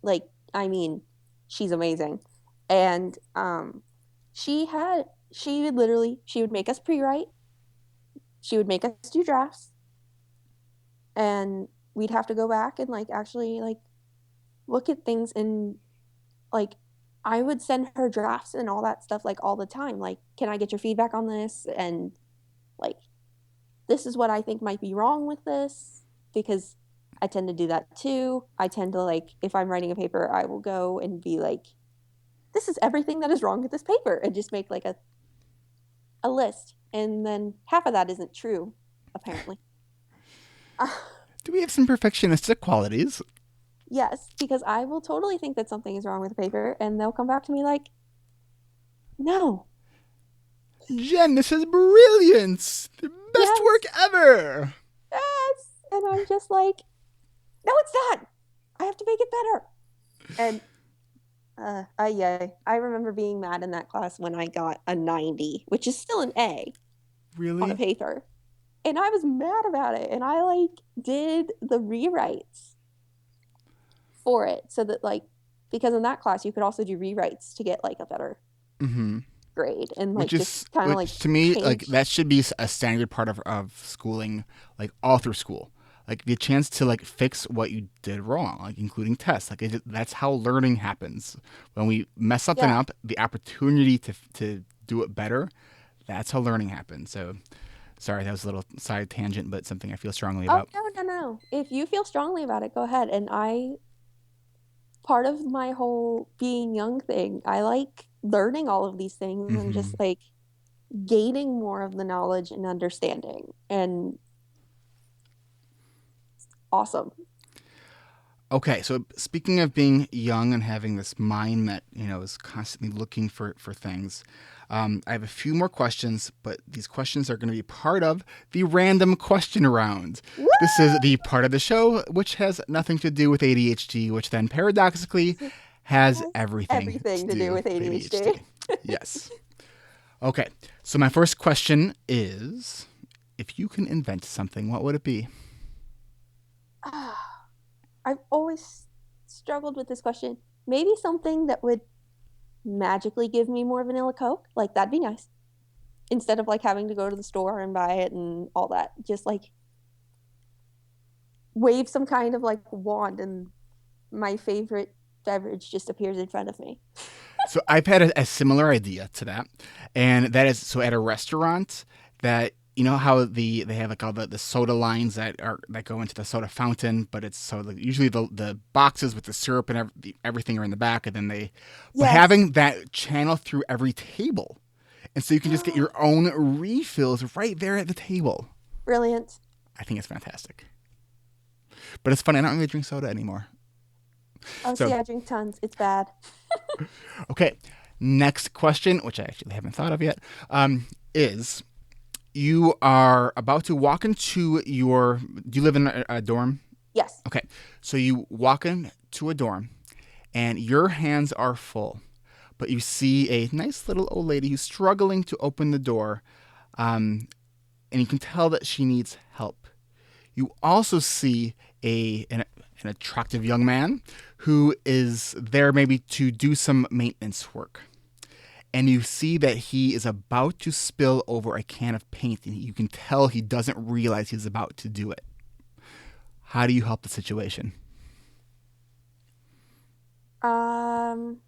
like, I mean, she's amazing. And she would make us pre-write, she would make us do drafts, and we'd have to go back and like actually like look at things and like I would send her drafts and all that stuff like all the time. Like, can I get your feedback on this? And like, this is what I think might be wrong with this because I tend to do that too. I tend to like, if I'm writing a paper, I will go and be like, this is everything that is wrong with this paper and just make like a list. And then half of that isn't true, apparently. Do we have some perfectionistic qualities? Yes, because I will totally think that something is wrong with the paper and they'll come back to me like, no. Jen, this is brilliant. best work ever. Yes. And I'm just like, no, it's not. I have to make it better. And yeah, I remember being mad in that class when I got a 90, which is still an A on a Really? paper. And I was mad about it. And I like did the rewrites for it so that like, because in that class you could also do rewrites to get like a better Mm-hmm. grade and like Which just is, kind of like which to me, like change. that should be a standard part of schooling, like all through school. Like the chance to like fix what you did wrong, like including tests. Like that's how learning happens. When we mess something Yeah. up, the opportunity to do it better, that's how learning happens. So sorry, that was a little side tangent, but something I feel strongly Oh, about. no, no, no. If you feel strongly about it, go ahead. And part of my whole being young thing, I like learning all of these things and Mm-hmm. just like gaining more of the knowledge and understanding. And awesome. Okay, so speaking of being young and having this mind that is constantly looking for things, I have a few more questions, but these questions are going to be part of the random question round. Woo! This is the part of the show which has nothing to do with ADHD, which then paradoxically has Has everything to everything to do do with with ADHD. ADHD. Yes. Okay, so my first question is, if you can invent something, what would it be? I've always struggled with this question. Maybe something that would magically give me more vanilla Coke. Like that'd be nice. Instead of like having to go to the store and buy it and all that. Just like wave some kind of like wand and my favorite beverage just appears in front of me. So I've had a similar idea to that, and that is so at a restaurant that how they have like all the soda lines that go into the soda fountain, but it's so usually the boxes with the syrup and everything are in the back, and then but Yes. having that channel through every table, and so you can just get your own refills right there at the table. Brilliant. I think it's fantastic, but it's funny. I don't really drink soda anymore. Oh, see, So I drink tons. It's bad. okay, next question, which I actually haven't thought of yet, is you are about to walk into your. Do you live in a dorm? Yes. Okay. So you walk into a dorm and your hands are full, but you see a nice little old lady who's struggling to open the door, and you can tell that she needs help. You also see an attractive young man who is there maybe to do some maintenance work. And you see that he is about to spill over a can of paint, and you can tell he doesn't realize he's about to do it. How do you help the situation? Um,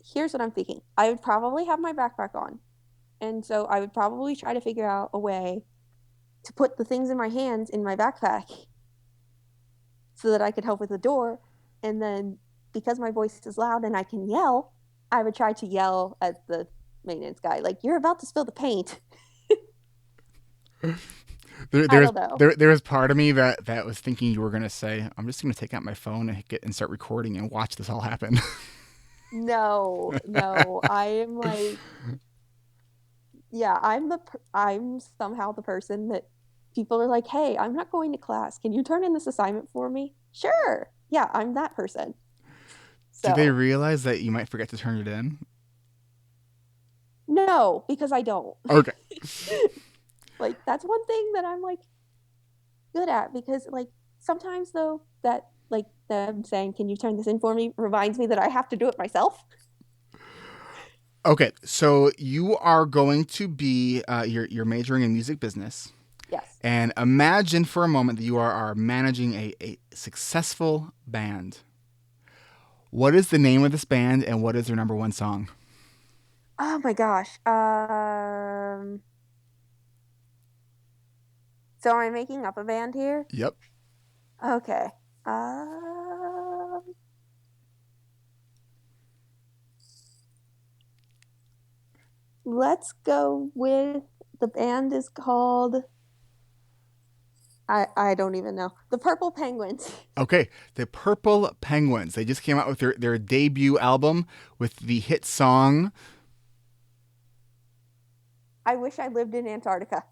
Here's what I'm thinking. I would probably have my backpack on. And so I would probably try to figure out a way to put the things in my hands in my backpack so that I could help with the door. And then because my voice is loud and I can yell, I would try to yell at the maintenance guy, like, you're about to spill the paint. There, I there's don't know. there was part of me that was thinking you were gonna say, "I'm just gonna take out my phone and start recording and watch this all happen." No, no. I am like, yeah, I'm somehow the person that people are like, "Hey, I'm not going to class. Can you turn in this assignment for me?" Sure. Yeah, I'm that person. Do they So, realize that you might forget to turn it in? no, because I don't. Okay. Like that's one thing that I'm like good at because like sometimes though that like them saying, "Can you turn this in for me?" reminds me that I have to do it myself. Okay. So you are going to be you're majoring in music business, Yes. and imagine for a moment that you are managing a successful band. What is the name of this band, and what is their number one song? Oh my gosh. So am I making up a band here? Yep. Okay. Um, let's go with the band is called I don't even know. The Purple Penguins. Okay, the Purple Penguins. They just came out with their debut album with the hit song. I wish I lived in Antarctica.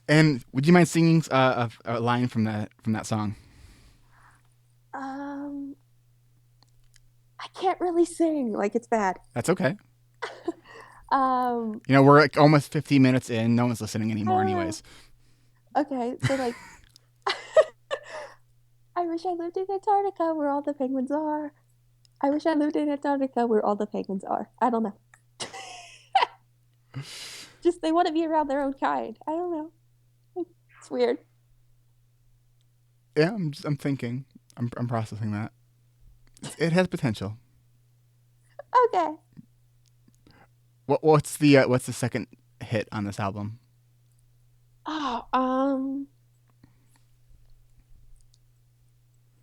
And would you mind singing a line from that song? Um, I can't really sing. Like, it's bad. That's okay. Um, You know, we're like almost 15 minutes in. No one's listening I anymore, don't know. anyways. Okay, so like, I wish I lived in Antarctica where all the penguins are. I wish I lived in Antarctica where all the penguins are. I don't know. Just they want to be around their own kind. I don't know. It's weird. Yeah, I'm thinking. I'm processing that. It has potential. Okay. What's the second hit on this album? Oh,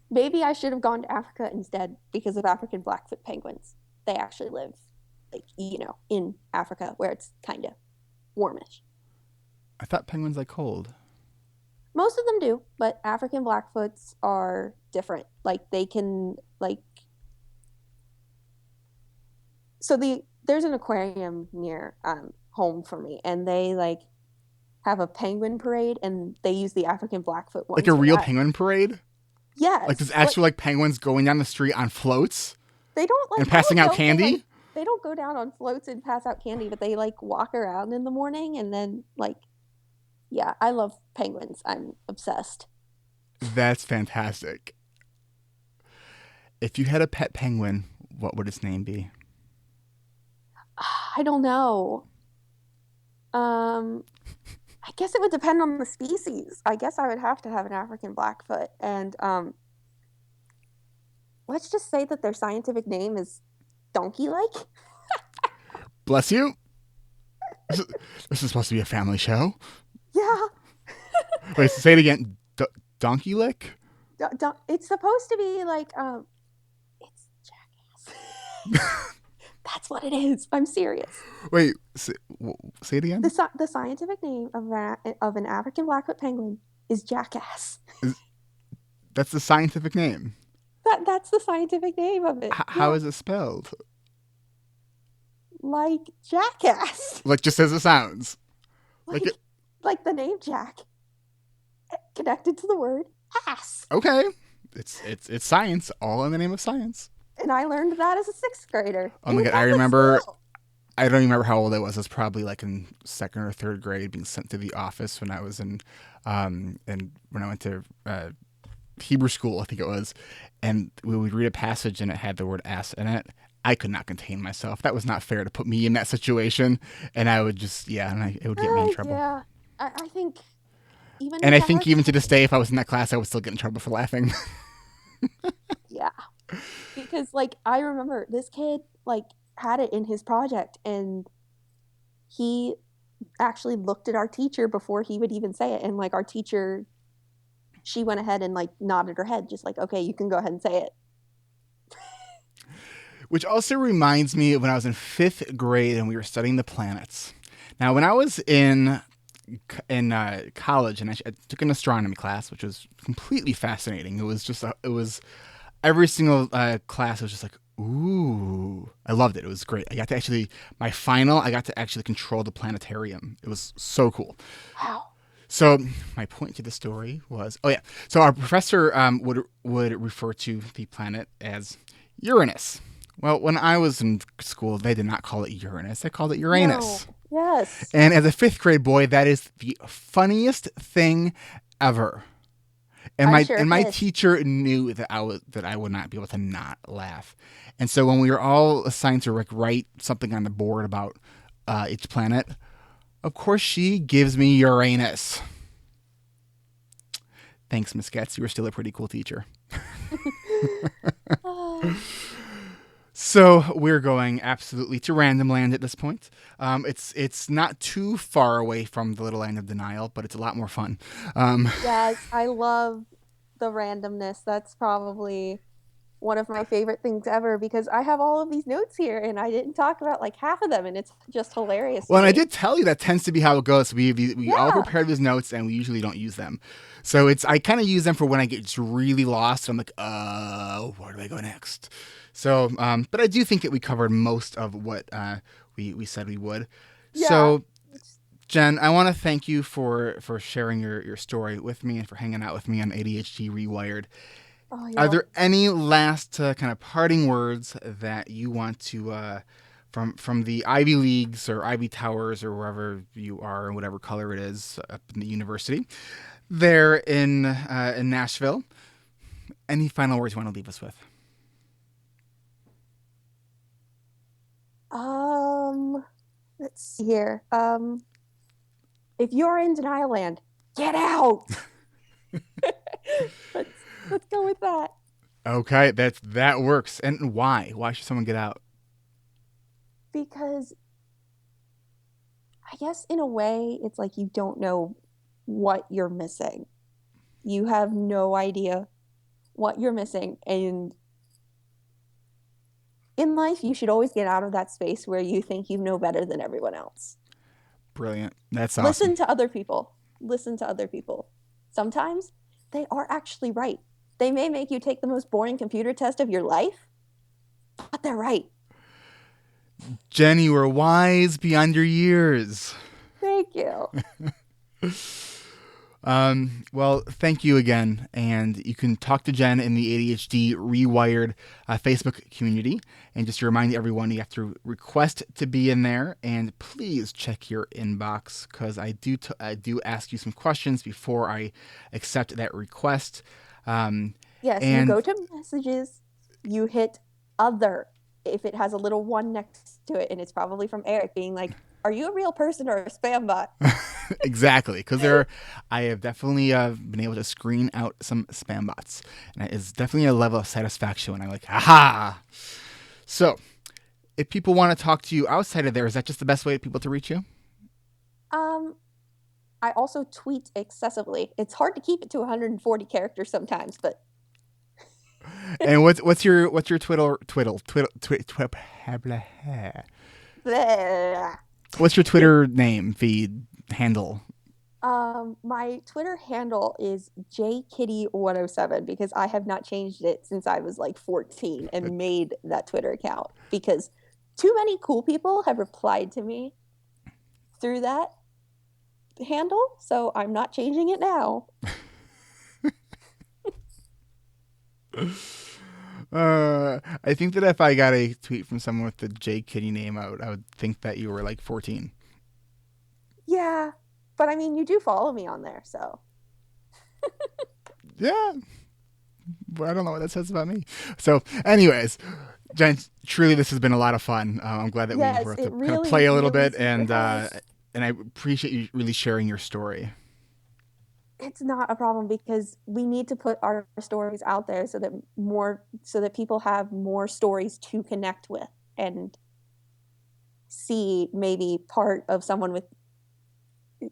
maybe I should have gone to Africa instead because of African Blackfoot penguins. They actually live, like, in Africa where it's kind of warmish. I thought penguins like cold. Most of them do, but African Blackfoots are different. Like they can like there's an aquarium near home for me, and they like have a penguin parade, and they use the African Blackfoot Like ones a for real that. penguin parade? Like there's Yes, like actual like penguins going down the street on floats they don't and like I passing don't out know if they like candy? they don't go down on floats and pass out candy, but they like walk around in the morning and then like yeah, I love penguins. I'm obsessed. That's fantastic. If you had a pet penguin, what would its name be? I don't know. Um, I guess it would depend on the species. I guess I would have to have an African Blackfoot, and let's just say that their scientific name is donkey-like. Bless you. This is supposed to be a family show. Yeah, Wait, say it again. Donkey lick? it's supposed to be like it's jackass. That's what it is. I'm serious. Wait, say it again. The scientific name of an African Blackfoot penguin is jackass. That's the scientific name. That's the scientific name of it. How Yeah, is it spelled? like jackass. Like just as it sounds. Like Like it. like the name Jack connected to the word ass. Okay. It's science, all in the name of science. And I learned that as a sixth grader Oh in my a god, I Catholic remember. school. I don't even remember how old I was. I was probably like in second or third grade, being sent to the office when I was and when I went to Hebrew school, I think it was, and we would read a passage and it had the word ass in it. I could not contain myself. That was not fair to put me in that situation, and I would just it would get me in trouble. Yeah, I think even And in I think Catholic even to school, this day, if I was in that class, I would still get in trouble for laughing. yeah, because like I remember this kid like had it in his project, and he actually looked at our teacher before he would even say it, and like our teacher, she went ahead and like nodded her head, just like, okay, you can go ahead and say it. Which also reminds me of when I was in fifth grade and we were studying the planets. Now, when I was in college, and I took an astronomy class, which was completely fascinating. It was just it was every single class was just like, ooh, I loved it. It was great. I got to actually I got to actually control the planetarium. It was so cool. Wow. So my point to the story was, oh yeah, so our professor would refer to the planet as Uranus. Well, when I was in school, they did not call it Uranus; they called it No. Uranus. Yes. And as a fifth grade boy, that is the funniest thing ever. And I'm my sure and it my is. teacher knew that I would not be able to not laugh. And so when we were all assigned to like write something on the board about each planet, of course she gives me Uranus. Thanks, Miss Getz. You were still a pretty cool teacher. Oh, So we're going absolutely to random land at this point. It's not too far away from the little land of denial, but it's a lot more fun. yes, I love the randomness. That's probably one of my favorite things ever because I have all of these notes here and I didn't talk about like half of them, and it's just hilarious Well, to and I me. did tell you that tends to be how it goes. We all Yeah. prepare these notes and we usually don't use them. So I kind of use them for when I get just really lost. I'm like, where do I go next? So, but I do think that we covered most of what we said we would. Yeah. So, Jenn, I want to thank you for sharing your story with me and for hanging out with me on ADHD Rewired. Oh, you're Are there welcome. any last kind of parting words that you want to from the Ivy Leagues or Ivy Towers or wherever you are, whatever color it is, up in the university there in Nashville? Any final words you want to leave us with? Um, let's see here. If you're in denial land, get out. Let's go with that. Okay, that works. And why? Why should someone get out? Because I guess in a way, it's like you don't know what you're missing. You have no idea what you're missing. And in life, you should always get out of that space where you think you know better than everyone else. Brilliant. That's awesome. Listen to other people. Listen to other people. Sometimes they are actually right. They may make you take the most boring computer test of your life, but they're right. Jenn, you are wise beyond your years. Thank you. Well, thank you again. And you can talk to Jenn in the ADHD Rewired Facebook community. And just to remind everyone, you have to request to be in there. And please check your inbox because I do ask you some questions before I accept that request. Um, Yes, you go and to messages, you hit other if it has a little one next to it, and it's probably from Eric being like, "Are you a real person or a spam bot?" exactly, because I have definitely been able to screen out some spam bots, and it's definitely a level of satisfaction when I'm like, aha. So, if people want to talk to you outside of there, is that just the best way for people to reach you? Um, I also tweet excessively. It's hard to keep it to 140 characters sometimes, but And what's your bleh. what's your Twitter name feed handle? My Twitter handle is jkitty107 because I have not changed it since I was like 14 and made that Twitter account because too many cool people have replied to me through that handle, so I'm not changing it now. I think that if I got a tweet from someone with the J Kitty name, I would think that you were like 14. Yeah, but I mean, you do follow me on there, so Yeah, but I don't know what that says about me. So, anyways, Jen, truly, this has been a lot of fun. I'm glad that we yes, were able it to kind of really, play a little really bit, super has. and I appreciate you really sharing your story. It's not a problem because we need to put our stories out there so that people have more stories to connect with and see maybe part of someone with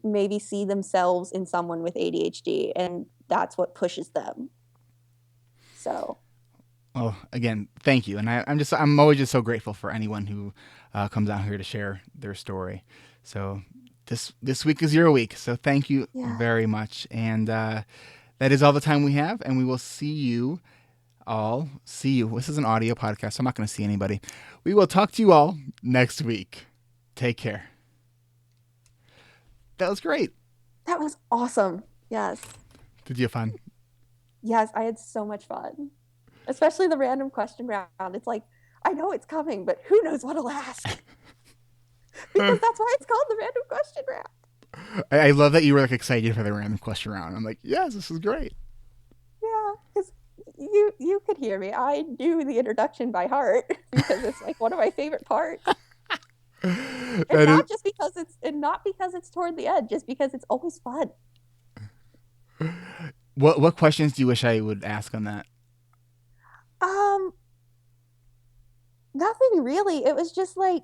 maybe see themselves in someone with ADHD and that's what pushes them. So, Well, again, thank you, and I'm always just so grateful for anyone who comes out here to share their story. So this week is your week, so thank you yeah. very much, and that is all the time we have, and we will see you. This is an audio podcast, so I'm not going to see anybody. We will talk to you all next week. Take care. That was great. That was awesome. Yes. Did you have fun? Yes, I had so much fun. Especially the random question round. It's like, I know it's coming, but who knows what I'll ask? Because that's why it's called the random question round. I love that you were like excited for the random question round. I'm like, yes, this is great. Yeah, because you could hear me. I knew the introduction by heart because it's like one of my favorite parts. And That is. not because it's toward the end, just because it's always fun. What questions do you wish I would ask on that? Um, Nothing really. It was just like,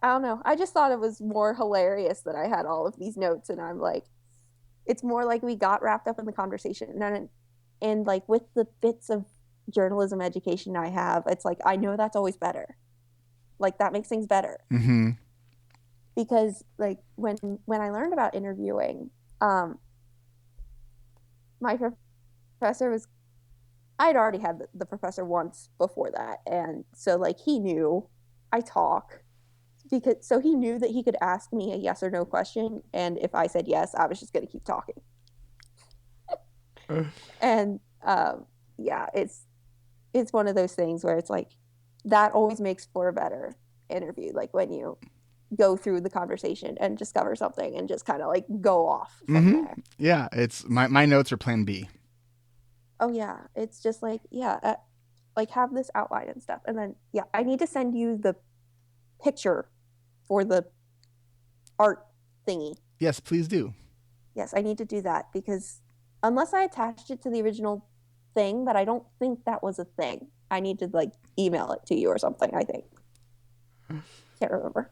I don't know. I just thought it was more hilarious that I had all of these notes and I'm like, it's more like we got wrapped up in the conversation and like with the bits of journalism education I have, it's like I know that's always better. Like that makes things better. Mm-hmm. Because like when I learned about interviewing, um, my professor was I'd already had the professor once before that, and so like he knew I talk because so he knew that he could ask me a yes or no question, and if I said yes, I was just going to keep talking. And yeah, it's one of those things where it's like that always makes for a better interview, like when you go through the conversation and discover something and just kind of like go off from Mm-hmm. there. Yeah, it's my notes are plan B. Oh yeah, it's just like yeah, like have this outline and stuff, and then yeah, I need to send you the picture for the art thingy. Yes, please do. Yes, I need to do that because unless I attached it to the original thing, but I don't think that was a thing. I need to like email it to you or something, I think. Can't remember.